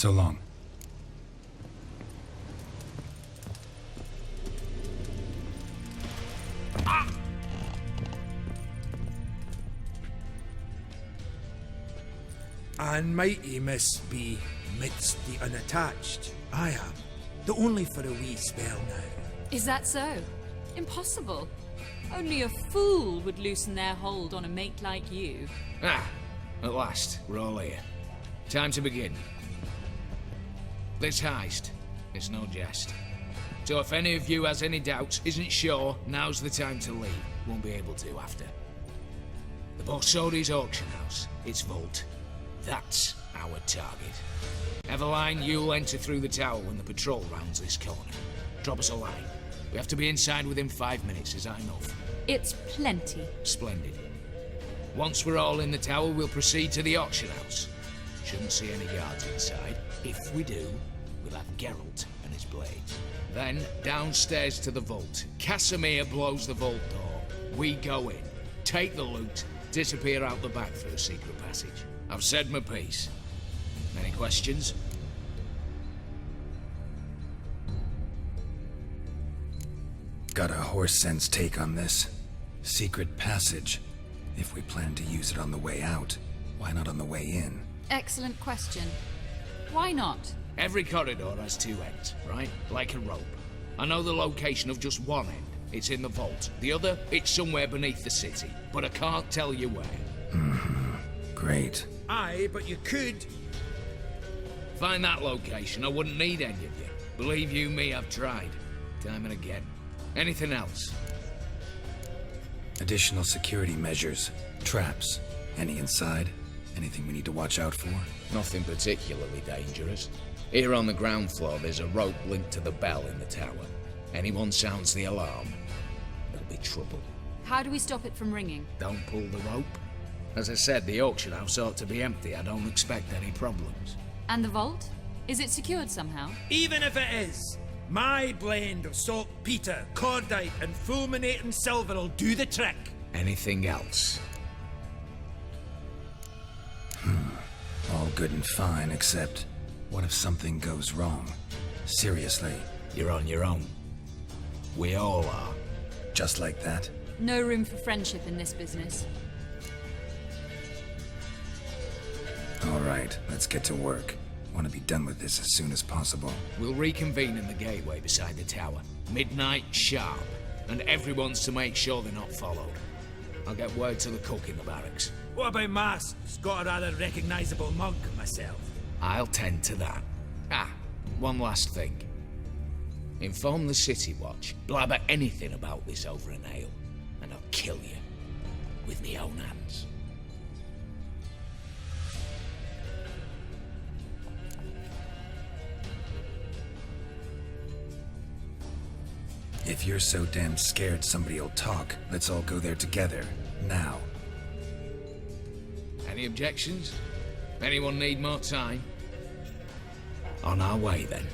So long. And mighty must be midst the unattached. I am, though only for a wee spell now. Is that so? Impossible. Only a fool would loosen their hold on a mate like you. Ah, at last, we're all here. Time to begin. This heist is no jest. So if any of you has any doubts, isn't sure, now's the time to leave. Won't be able to after. The Borsodis auction house, its vault. That's our target. Eveline, you'll enter through the tower when the patrol rounds this corner. Drop us a line. We have to be inside within 5 minutes, is that enough? It's plenty. Splendid. Once we're all in the tower, we'll proceed to the auction house. Shouldn't see any guards inside. If we do, we'll have Geralt and his blades. Then, downstairs to the vault. Casimir blows the vault door. We go in, take the loot, disappear out the back through a secret passage. I've said my piece. Any questions? Got a horse sense take on this. Secret passage. If we plan to use it on the way out, why not on the way in? Excellent question. Why not? Every corridor has two ends, right? Like a rope. I know the location of just one end. It's in the vault. The other, it's somewhere beneath the city. But I can't tell you where. Great. Aye, but you could. Find that location, I wouldn't need any of you. Believe you me, I've tried. Time and again. Anything else? Additional security measures. Traps. Any inside? Anything we need to watch out for? Nothing particularly dangerous. Here on the ground floor, there's a rope linked to the bell in the tower. Anyone sounds the alarm, there'll be trouble. How do we stop it from ringing? Don't pull the rope. As I said, the auction house ought to be empty. I don't expect any problems. And the vault? Is it secured somehow? Even if it is, my blend of saltpeter, cordite, and fulminating silver will do the trick. Anything else? All good and fine, except what if something goes wrong? Seriously. You're on your own. We all are. Just like that? No room for friendship in this business. All right, let's get to work. Want to be done with this as soon as possible. We'll reconvene in the gateway beside the tower. Midnight sharp. And everyone's to make sure they're not followed. I'll get word to the cook in the barracks. What about masks? Got a rather recognizable mug myself. I'll tend to that. Ah, one last thing. Inform the City Watch. Blabber anything about this over an ale, and I'll kill you. With my own hands. If you're so damn scared somebody'll talk, let's all go there together. Now. Any objections? Anyone need more time? On our way, then.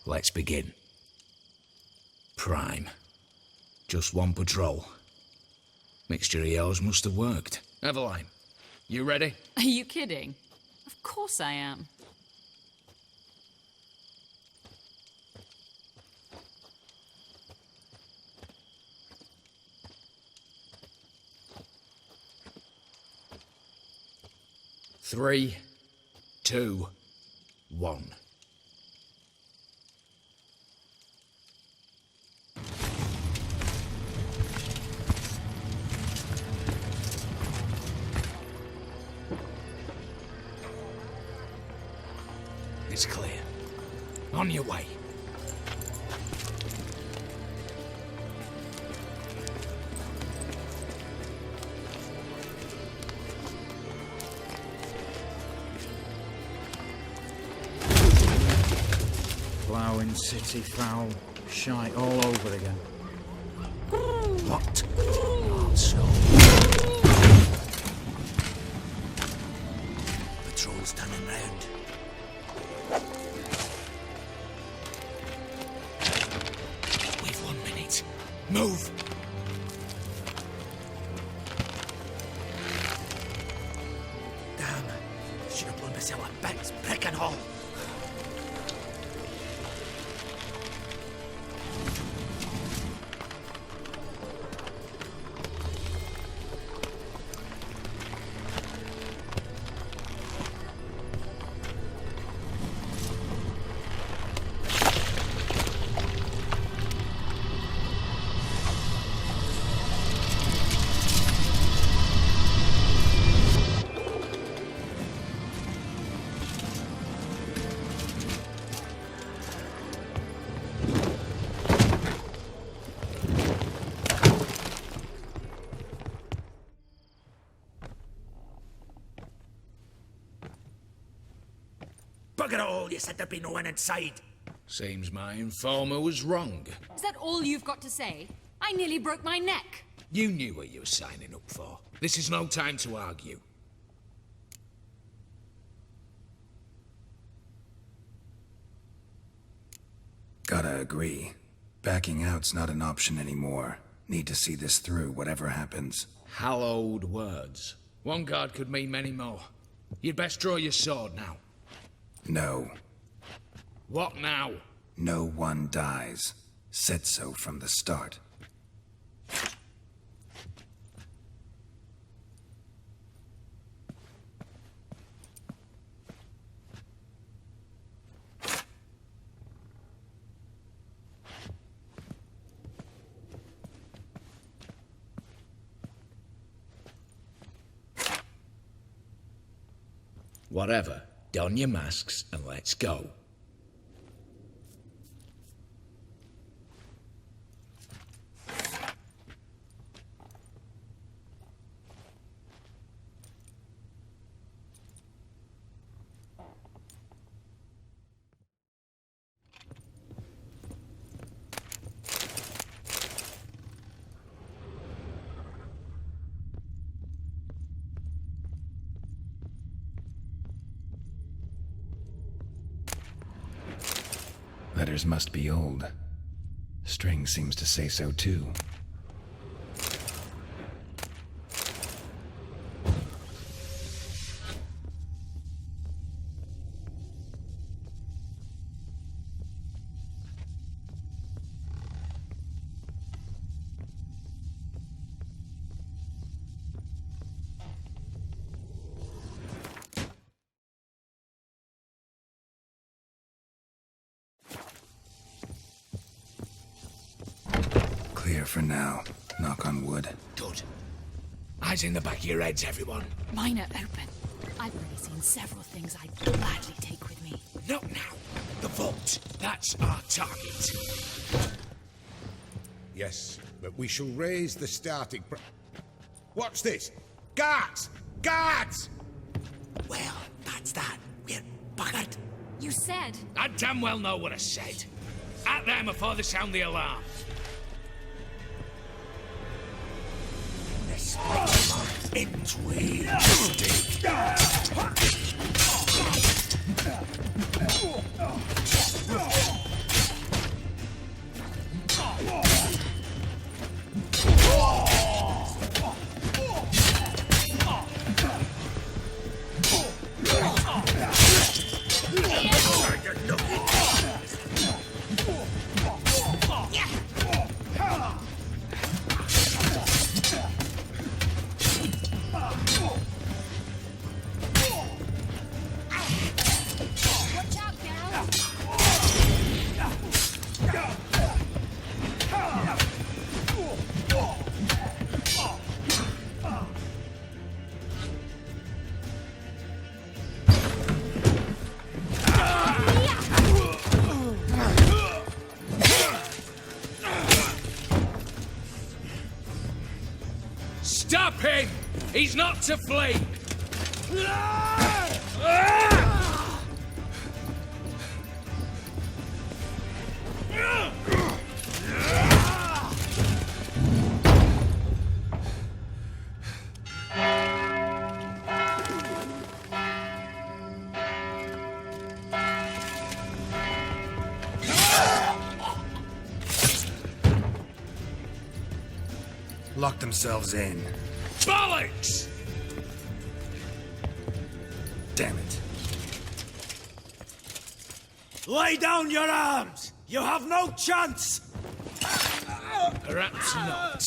Let's begin. Prime. Just one patrol. Mixture of yours must have worked. Eveline, you ready? Are you kidding? Of course I am. Three, two, one. It's clear. On your way. city foul. Shite all over again. What? Also, Patrol's turning round. we've 1 minute. Move! Damn. Should have blown myself a bits, prick and all. Bugger it all, you said there'd be no one inside. Seems my informer was wrong. Is that all you've got to say? I nearly broke my neck. You knew what you were signing up for. This is no time to argue. Gotta agree. Backing out's not an option anymore. Need to see this through, whatever happens. Hallowed words. One guard could mean many more. You'd best draw your sword now. No. What now? No one dies. Said so from the start. Whatever. Don your masks and let's go. Letters must be old. String seems to say so too. Clear for now. Knock on wood. Good. Eyes in the back of your heads, everyone. Mine are open. I've already seen several things I'd gladly take with me. Not now. The vault. That's our target. Yes, but we shall raise the starting What's this? Guards! Guards! Well, that's that. We're buggered. You said... I damn well know what I said. At them before they sound the alarm. This into a stake. Stop him! He's not to flee! Lock themselves in. Bollocks! Damn it. Lay down your arms! You have no chance! Perhaps not.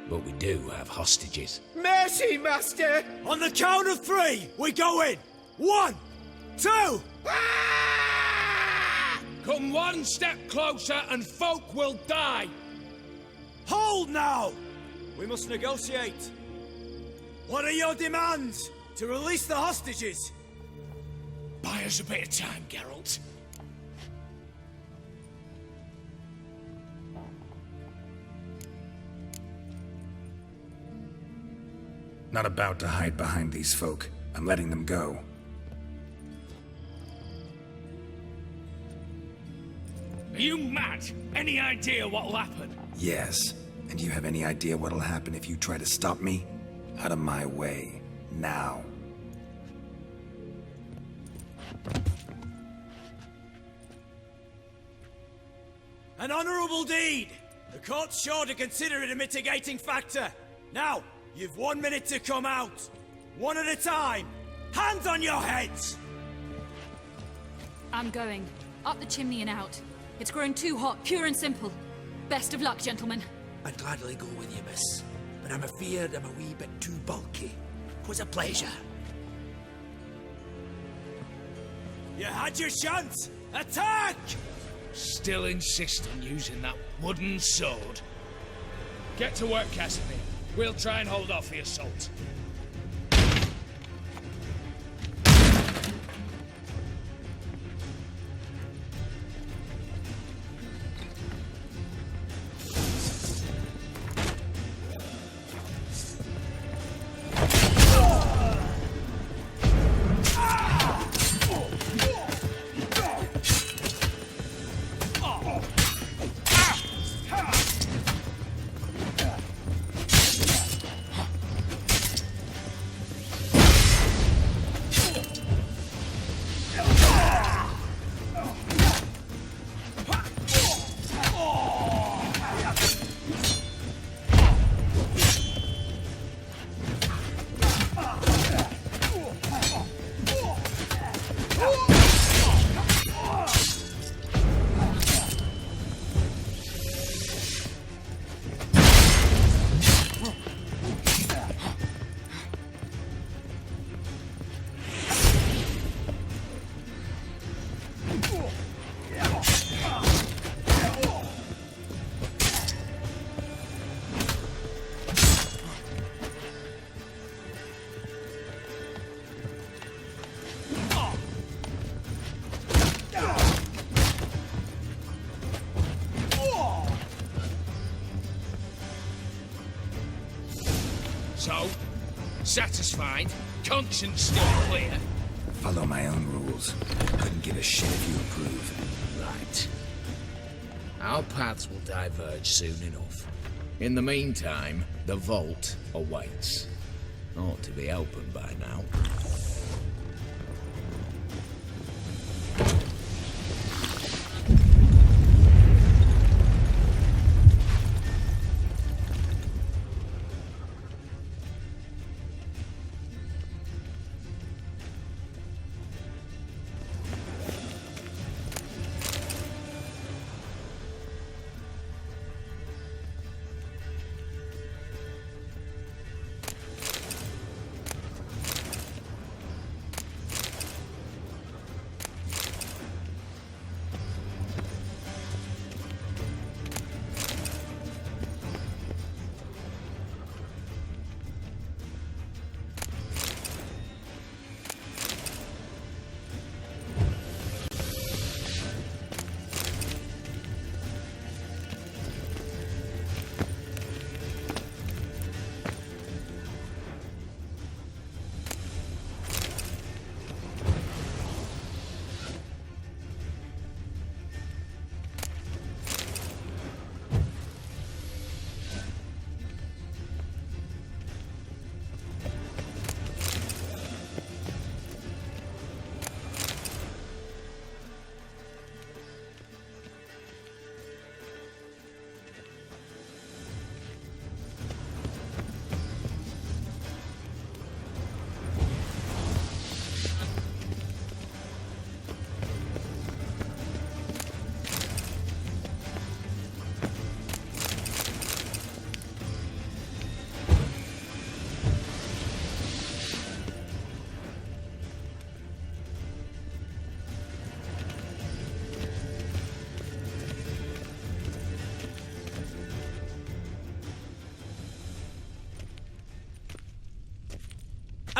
But we do have hostages. Mercy, master! On the count of 3, we go in! 1, 2... Come one step closer and folk will die! Hold now! We must negotiate. What are your demands? To release the hostages? Buy us a bit of time, Geralt. Not about to hide behind these folk. I'm letting them go. Are you mad? Any idea what'll happen? Yes. And do you have any idea what'll happen if you try to stop me? Out of my way. Now. An honorable deed! The court's sure to consider it a mitigating factor. Now, you've 1 minute to come out. One at a time. Hands on your heads! I'm going. Up the chimney and out. It's growing too hot, pure and simple. Best of luck, gentlemen. I'd gladly go with you, miss. But I'm afeard I'm a wee bit too bulky. 'Twas a pleasure. You had your chance! Attack! Still insist on using that wooden sword. Get to work, Casimir. We'll try and hold off the assault. So, satisfied? Conscience still clear? Follow my own rules. Couldn't give a shit if you approve. Right. Our paths will diverge soon enough. In the meantime, the vault awaits. Ought to be open by now.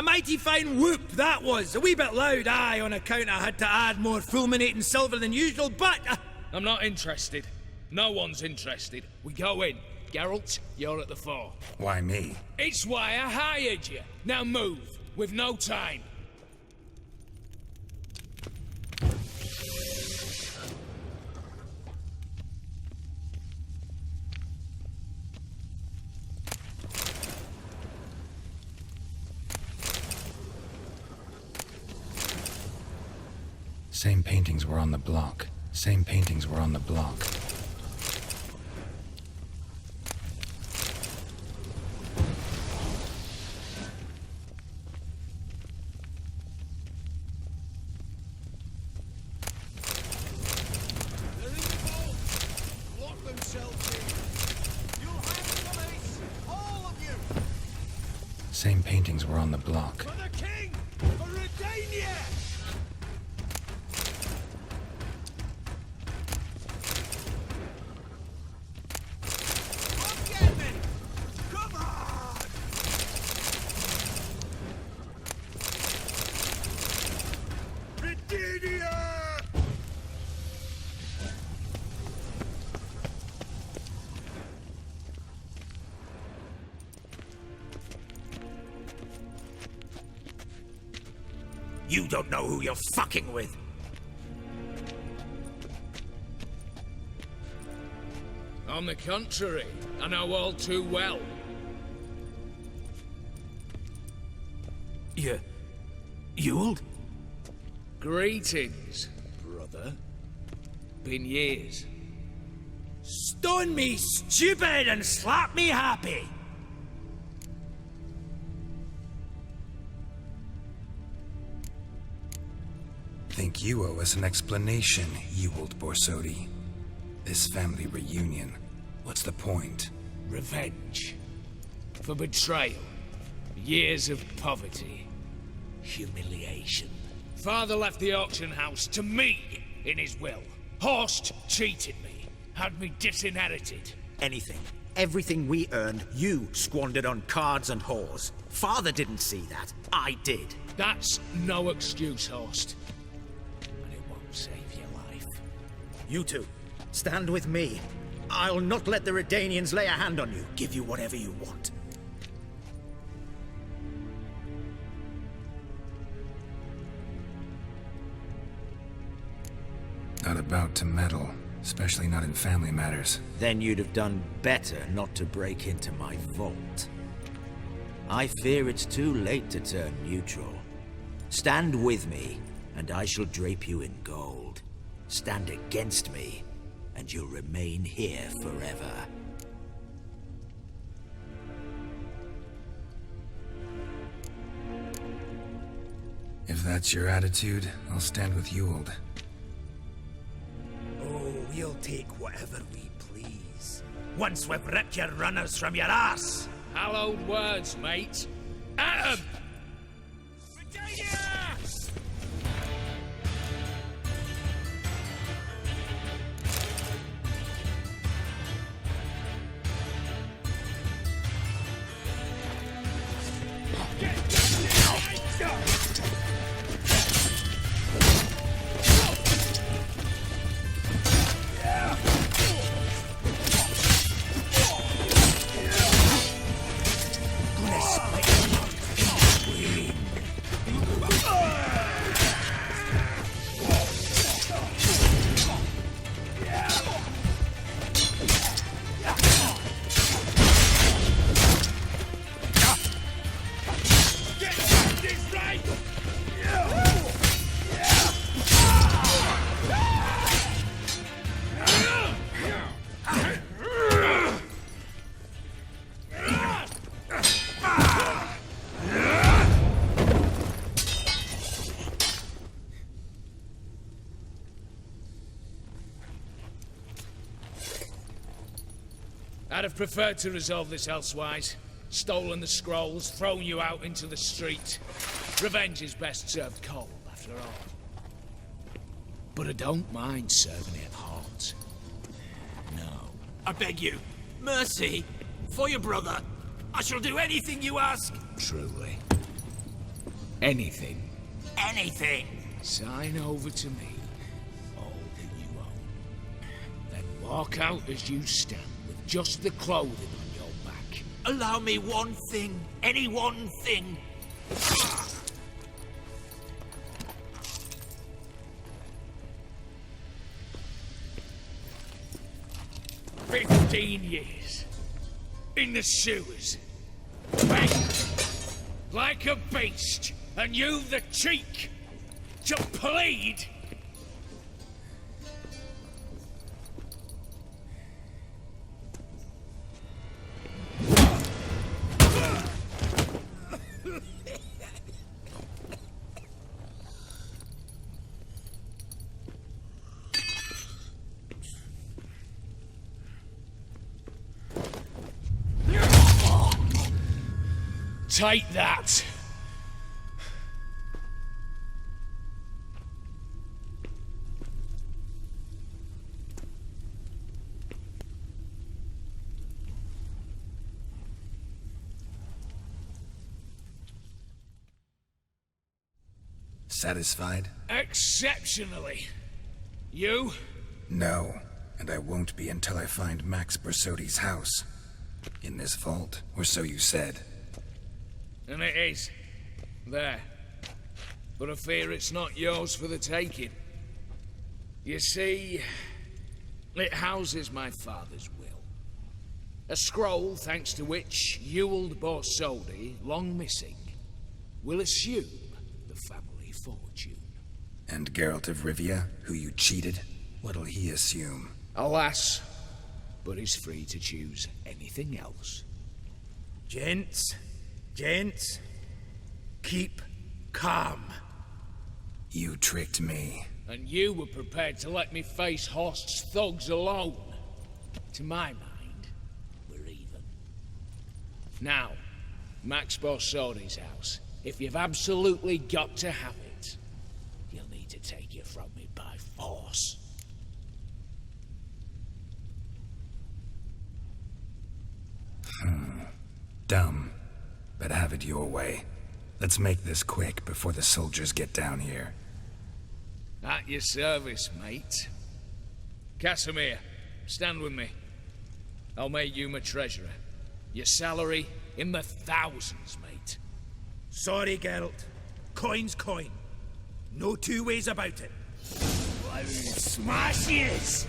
A mighty fine whoop that was. A wee bit loud, aye, on account I had to add more fulminating silver than usual, but... I'm not interested. No one's interested. We go in. Geralt, you're at the fore. Why me? It's why I hired you. Now move. We've no time. Same paintings were on the block. Same paintings were on the block. Same paintings were on the block. For the king! For Redania! Come get me! Come on! Redania! You don't know who you're fucking with. On the contrary, I know all too well. Ewald? Greetings, brother. Been years. Stone me stupid and slap me happy! Think you owe us an explanation, Ewald Borsodi. This family reunion. What's the point? Revenge. For betrayal. Years of poverty. Humiliation. Father left the auction house to me in his will. Horst cheated me. Had me disinherited. Anything. Everything we earned, you squandered on cards and whores. Father didn't see that. I did. That's no excuse, Horst. And it won't save your life. You two, stand with me. I'll not let the Redanians lay a hand on you. Give you whatever you want. Not about to meddle, especially not in family matters. Then you'd have done better not to break into my vault. I fear it's too late to turn neutral. Stand with me, and I shall drape you in gold. Stand against me, and you'll remain here forever. If that's your attitude, I'll stand with Ewald. Oh, we'll take whatever we please. Once we've ripped your runners from your ass! Hallowed words, mate. At 'em! I'd have preferred to resolve this elsewise. Stolen the scrolls, thrown you out into the street. Revenge is best served cold, after all. But I don't mind serving it hot. No. I beg you, mercy, for your brother. I shall do anything you ask. Truly. anything, Anything! sign over to me all that you own. Then walk out as you stand with just the clothing on your back. Allow me one thing. Any one thing. 15 years. In the sewers. Begging. Like a beast. And you've the cheek to plead. Take that. Satisfied? Exceptionally. You? No, and I won't be until I find Max Borsodi's house. In this vault, or so you said. And it is. There. But I fear it's not yours for the taking. You see, it houses my father's will. A scroll thanks to which Ewald Borsodi, long missing, will assume the family fortune. And Geralt of Rivia, who you cheated, what'll he assume? Alas, but he's free to choose anything else. Gents, keep calm. You tricked me. And you were prepared to let me face Horst's thugs alone. To my mind, we're even. Now, Max Borsodi's house. If you've absolutely got to have it, you'll need to take it from me by force. Dumb, but have it your way. Let's make this quick before the soldiers get down here. At your service, mate. Casimir, stand with me. I'll make you my treasurer. Your salary in the thousands, mate. Sorry, Geralt. Coin's coin. No two ways about it. Smash yes!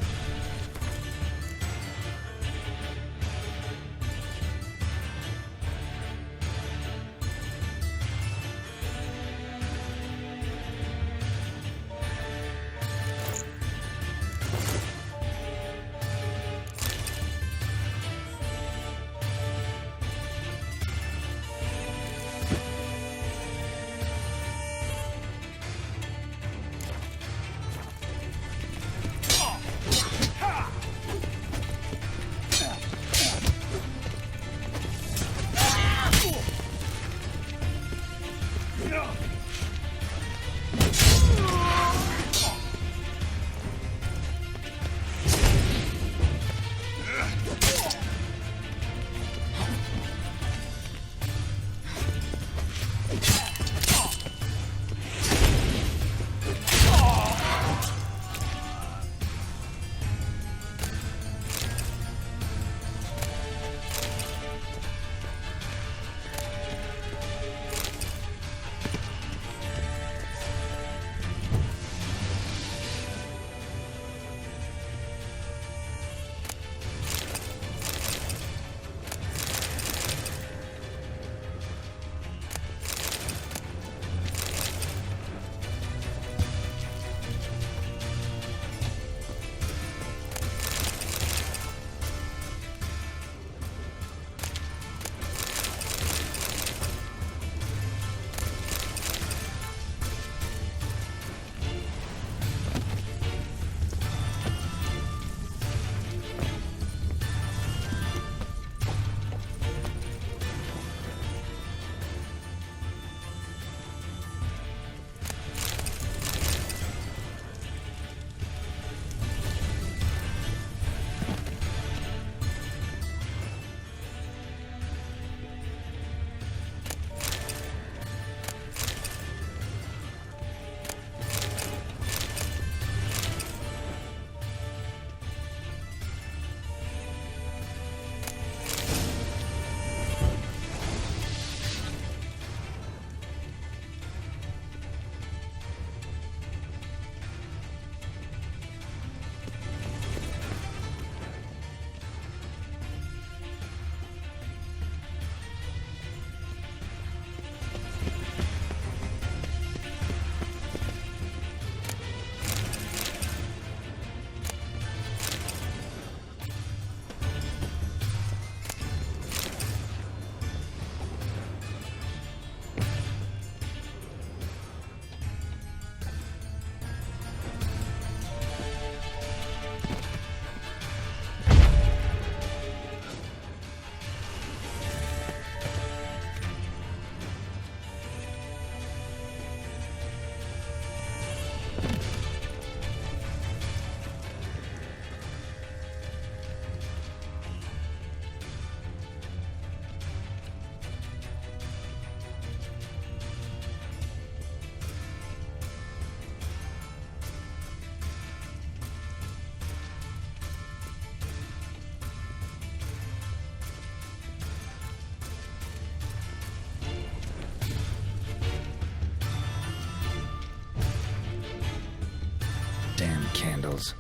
handles.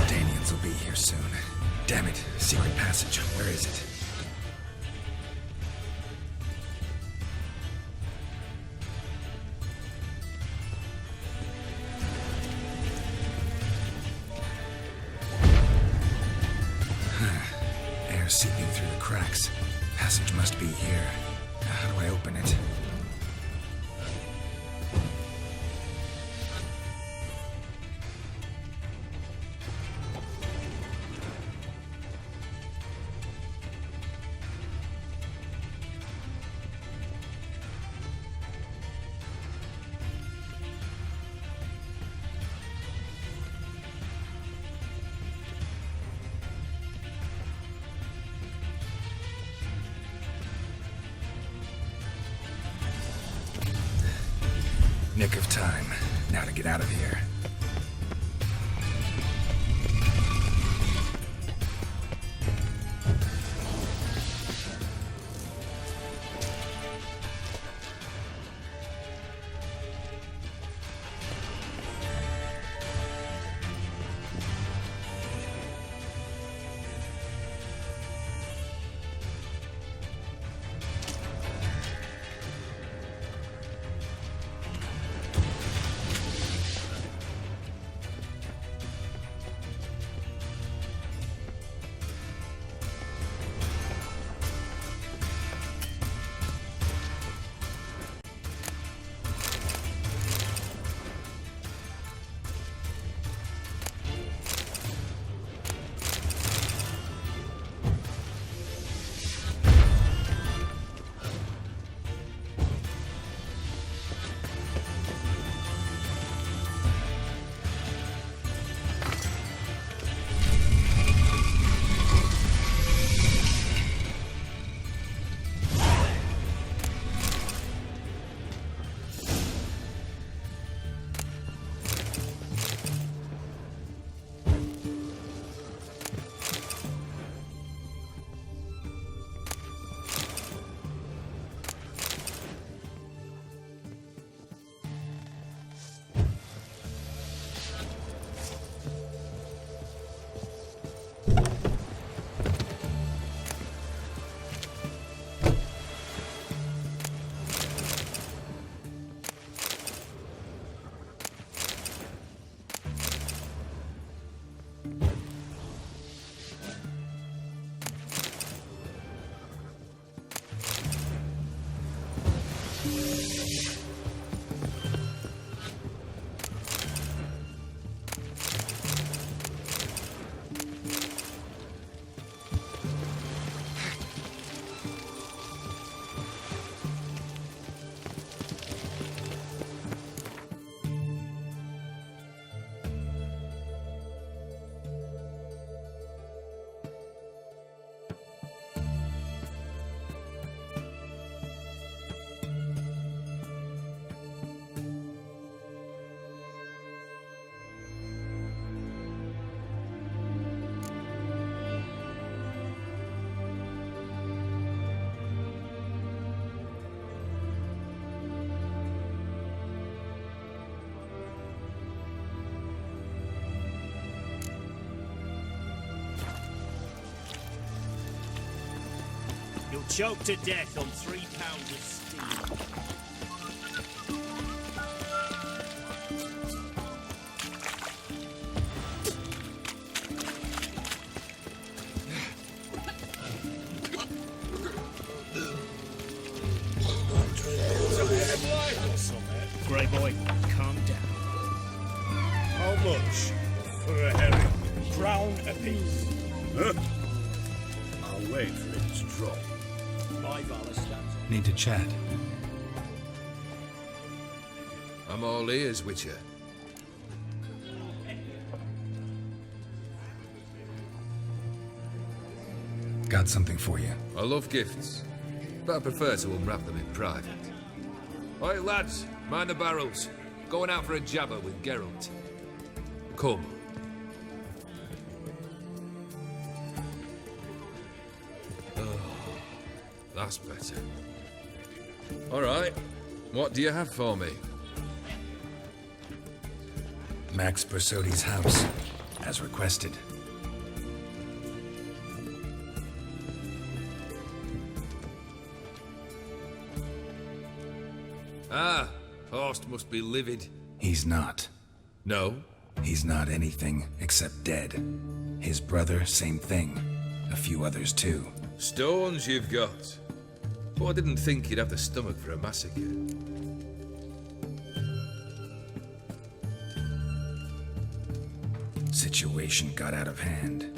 Danians will be here soon. Damn it, secret passage. Where is it? Air seeping through the cracks. Passage must be here. How do I open it? Nick of time. Now to get out of here. You'll choke to death on 3 pounds of steel. Grey boy, calm down. How much for a herring? Crown apiece. Huh? I'll wait for it to drop. My valor stands. Need to chat. I'm all ears, Witcher. Got something for you. I love gifts, but I prefer to unwrap them in private. Oi, lads, mind the barrels. Going out for a jabber with Geralt. Come. Oh, that's better. All right, what do you have for me? Max Borsodi's house, as requested. Ah, Horst must be livid. He's not. No? He's not anything except dead. His brother, same thing. A few others too. Stones you've got. But I didn't think you'd have the stomach for a massacre. Situation got out of hand.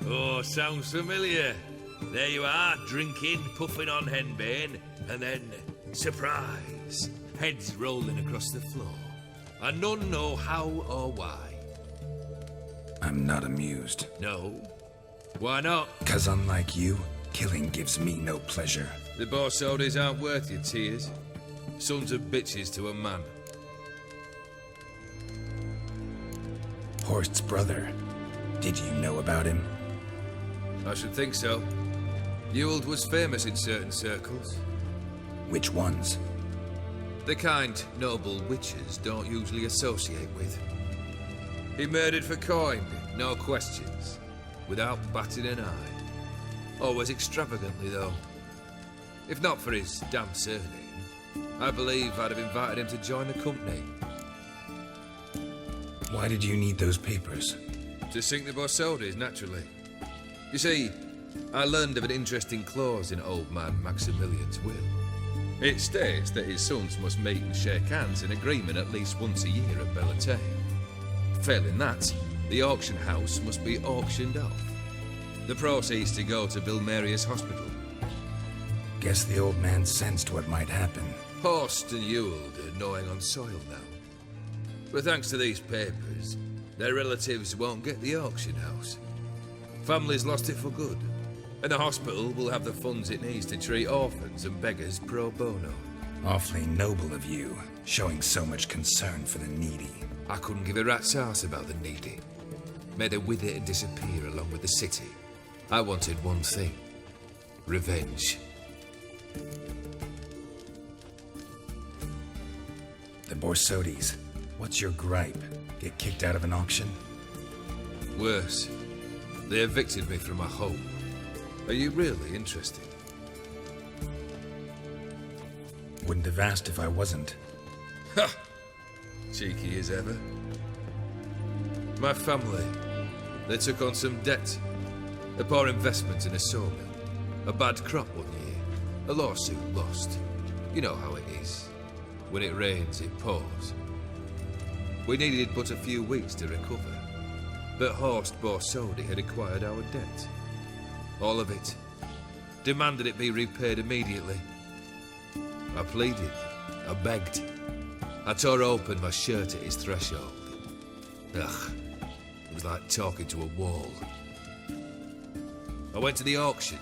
Oh, sounds familiar. There you are, drinking, puffing on henbane, and then, surprise, heads rolling across the floor. And none know how or why. I'm not amused. No? Why not? 'Cause unlike you, killing gives me no pleasure. The Borsodis aren't worth your tears. Sons of bitches to a man. Horst's brother. Did you know about him? I should think so. Ewald was famous in certain circles. Which ones? The kind noble witches don't usually associate with. He murdered for coin, no questions, without batting an eye. Always extravagantly, though. If not for his damn surname, I believe I'd have invited him to join the company. Why did you need those papers? To sink the Borsodis, naturally. You see, I learned of an interesting clause in old man Maximilian's will. It states that his sons must meet and shake hands in agreement at least once a year at Bellatane. Failing that, the auction house must be auctioned off. The proceeds to go to Bill Marius Hospital. Guess the old man sensed what might happen. Horst and Ewald are gnawing on soil now. But thanks to these papers, their relatives won't get the auction house. Families lost it for good, and the hospital will have the funds it needs to treat orphans and beggars pro bono. Awfully noble of you, showing so much concern for the needy. I couldn't give a rat's ass about the needy. Made her with it and disappear along with the city. I wanted one thing. Revenge. The Borsodis. What's your gripe? Get kicked out of an auction? Worse. They evicted me from my home. Are you really interested? Wouldn't have asked if I wasn't. Ha! Cheeky as ever. My family, they took on some debt. A poor investment in a sawmill. A bad crop one year. A lawsuit lost. You know how it is. When it rains, it pours. We needed but a few weeks to recover. But Horst Borsodi had acquired our debt. All of it. Demanded it be repaid immediately. I pleaded. I begged. I tore open my shirt at his threshold. Ugh. It was like talking to a wall. I went to the auction.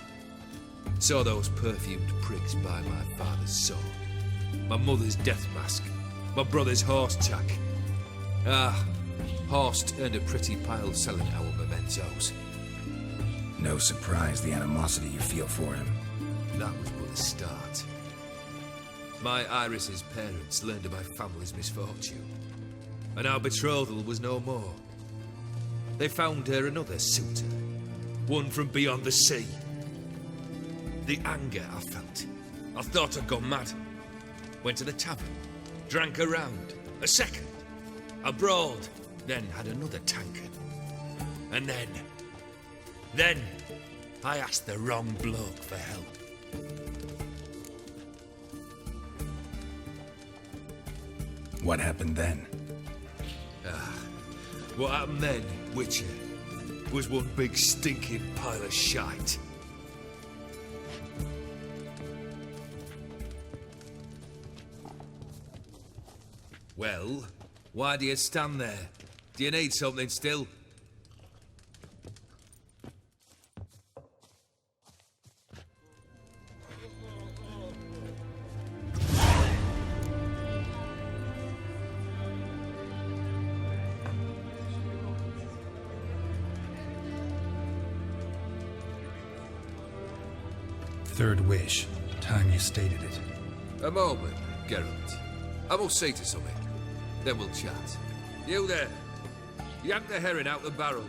Saw those perfumed pricks buy my father's sword. My mother's death mask. My brother's horse tack. Ah, Horst earned a pretty pile selling our mementos. No surprise the animosity you feel for him. That was but the start. My Iris's parents learned of my family's misfortune, and our betrothal was no more. They found her another suitor, one from beyond the sea. The anger I felt, I thought I'd gone mad. Went to the tavern, drank a round, a second, a broad, then had another tankard. And then, I asked the wrong bloke for help. What happened then? What happened then, Witcher, was one big stinking pile of shite. Well, why do you stand there? Do you need something still? Third wish. Time you stated it. A moment, Geralt. I must see to something. Then we'll chat. You there, yank the herring out the barrel.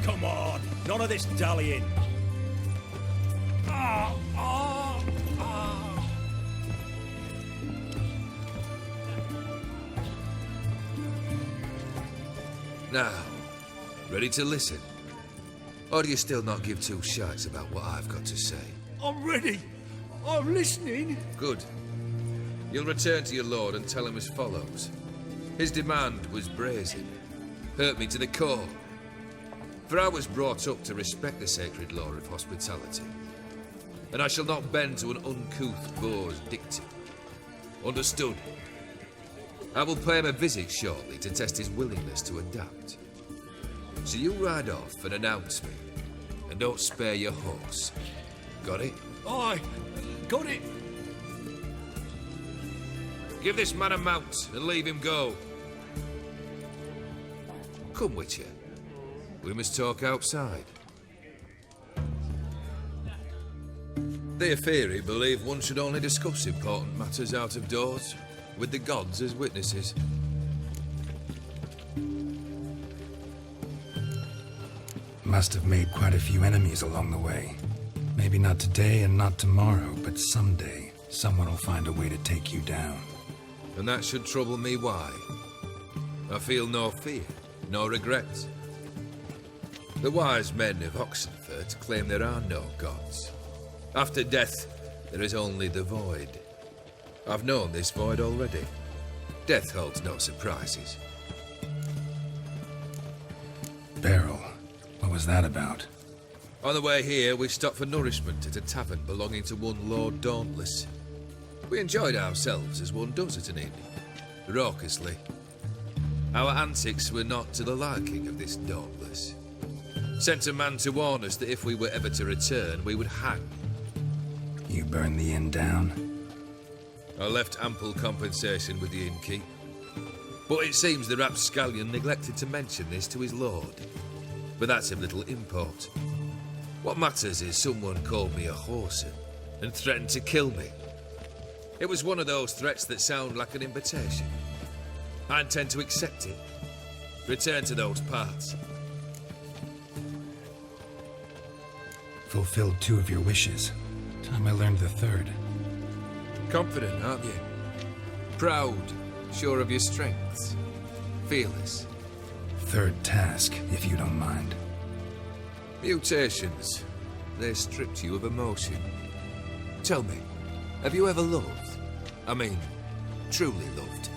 Come on, none of this dallying. Now, ready to listen? Or do you still not give two shites about what I've got to say? I'm ready. I'm listening. Good. You'll return to your lord and tell him as follows. His demand was brazen. Hurt me to the core. For I was brought up to respect the sacred law of hospitality. And I shall not bend to an uncouth boor's dictum. Understood? I will pay him a visit shortly to test his willingness to adapt. So you ride off and announce me. And don't spare your horse. Got it? Aye, got it. Give this man a mount and leave him go. Come, Witcher. We must talk outside. The Aetheri believe one should only discuss important matters out of doors, with the gods as witnesses. Must have made quite a few enemies along the way. Maybe not today and not tomorrow, but someday, someone will find a way to take you down. And that should trouble me why? I feel no fear, no regret. The wise men of Oxenfurt claim there are no gods. After death, there is only the void. I've known this void already. Death holds no surprises. Beryl, what was that about? On the way here, we stopped for nourishment at a tavern belonging to one Lord Dauntless. We enjoyed ourselves as one does at an inn, raucously. Our antics were not to the liking of this Dauntless. Sent a man to warn us that if we were ever to return, we would hang. You burned the inn down? I left ample compensation with the innkeep. But it seems the rapscallion neglected to mention this to his lord. But that's of little import. What matters is someone called me a whoreson and threatened to kill me. It was one of those threats that sound like an invitation. I intend to accept it. Return to those parts. Fulfilled 2 of your wishes. Time I learned the 3rd. Confident, aren't you? Proud, sure of your strengths. Fearless. 3rd task, if you don't mind. Mutations. They stripped you of emotion. Tell me, have you ever loved? I mean, truly loved?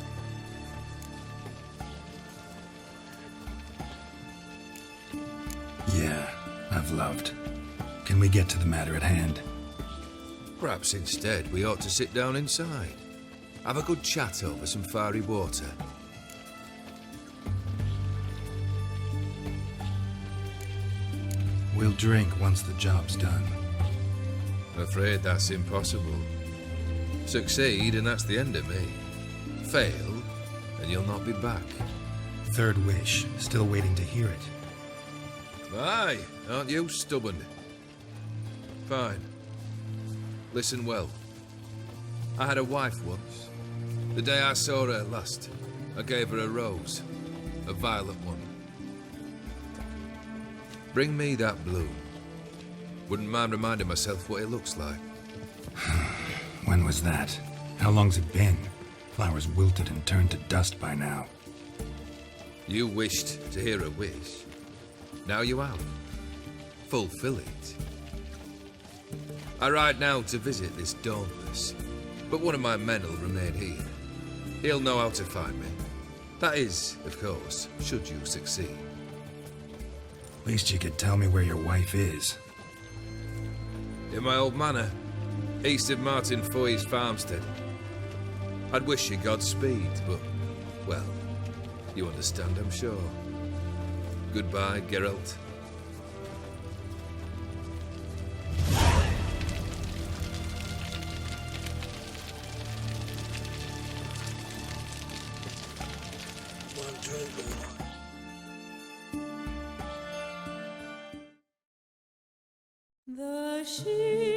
Yeah, I've loved. Can we get to the matter at hand? Perhaps instead we ought to sit down inside. Have a good chat over some fiery water. We'll drink once the job's done. I'm afraid that's impossible. Succeed and that's the end of me. Fail and you'll not be back. 3rd wish, still waiting to hear it. Aye, aren't you stubborn? Fine. Listen well. I had a wife once. The day I saw her last, I gave her a rose. A violet one. Bring me that bloom. Wouldn't mind reminding myself what it looks like. When was that? How long's it been? Flowers wilted and turned to dust by now. You wished to hear a wish. Now you have. Fulfill it. I ride now to visit this Dauntless, but one of my men will remain here. He'll know how to find me. That is, of course, should you succeed. Least you could tell me where your wife is. In my old manor, east of Martin Foy's farmstead. I'd wish you Godspeed, but, well, you understand, I'm sure. Goodbye, Geralt. The sheep